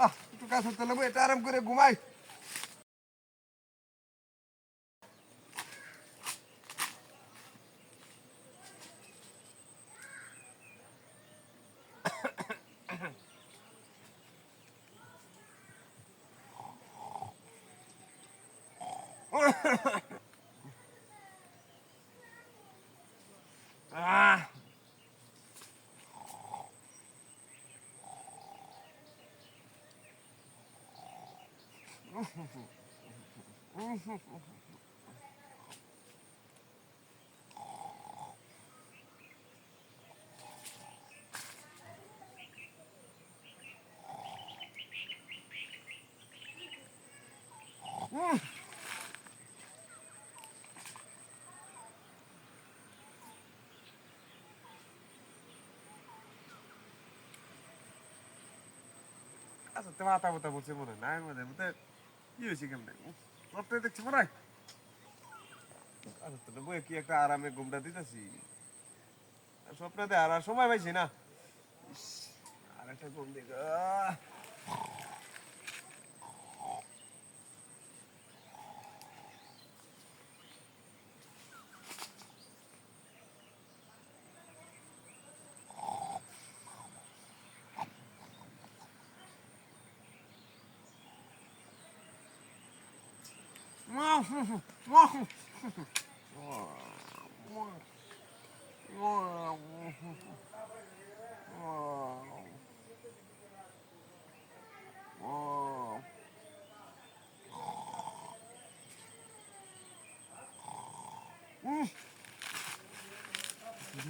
একটু কাছে চলে এটা আরাম করে ঘুমাই। আচ্ছা তো মাথা ব্যথা বলছে মনে হয় না মধ্যে মধ্যে কি হয়েছে কেমনে সবটাই দেখছি মনে হয়। আচ্ছা তো বই কি একটা আরামে ঘুমটা দিতেছি স্বপ্নতে আর সময় পাইছি না। আর একটা ঘুম দিক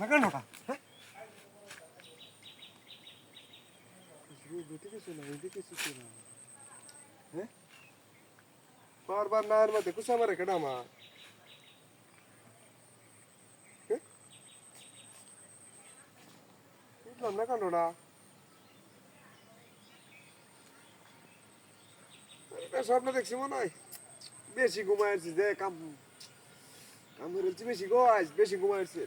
লাগানোটা বারবার নায়ের মধ্যে কুসা মারে কেডা আমার বুঝলাম না কান্ডটা স্বপ্ন দেখছি মনে হয় বেশি ঘুমাইছি যে কাম কাম করেছি বেশি গো আজ বেশি ঘুমাইছি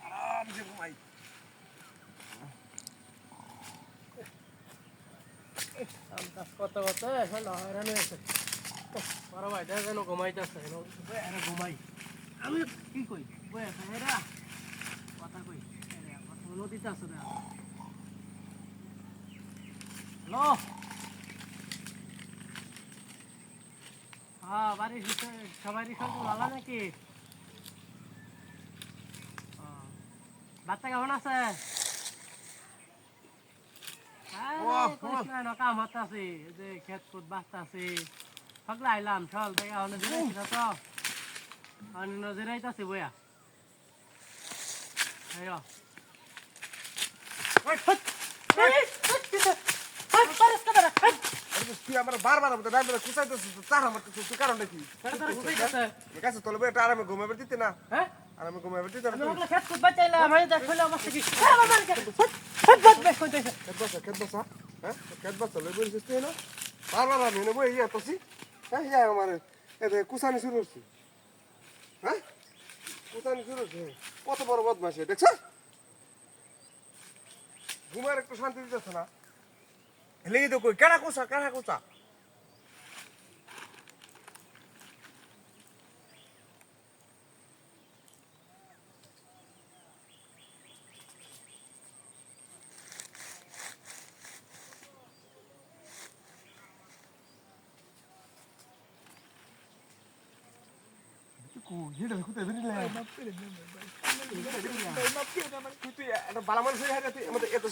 আরামসে ঘুমাই। কত কত এখন হয়রান হয়েছে বড় ভাই দেখা যেন ঘুমাইতেছে ঘুমাই আমি কি কই বই আছে এরা কথা কই কথা নদীতে আছে না হ্যালো হ্যাঁ বাড়ির সবাই রিসল্ট ভালো নাকি বাচ্চা কেমন আছে কাম হাতে আছে যে খেত কুত বাঁচতে আছে সকলে আইলাম সল থেকে জিরাইছি না তো জিরাইতেছি বইয়া তুই আমার বারবার চার আমার তুই কারণটা কি গাছে তলে এটা আরামে ঘুমাবে দিতে না আরামে ঘুমাবে দিতে না খেত কুত বাঁচাইলাম খেত বসা হ্যাঁ খেত বসা লই বলছিস তুই না বারবার আমি নেবো এই এতছি হ্যাঁ ইয়া আমার এতে কুসানি শুরু করছি হ্যাঁ কুসানি শুরু করছি কত বড় বদমাসি দেখছ ঘুমার একটু শান্তি দিতেছে না লেগে তো কই কেনা কোসা এটা কোথায় বেরিয়ে তুই একটা বালা মানুষ হয়ে তুই আমাদের এত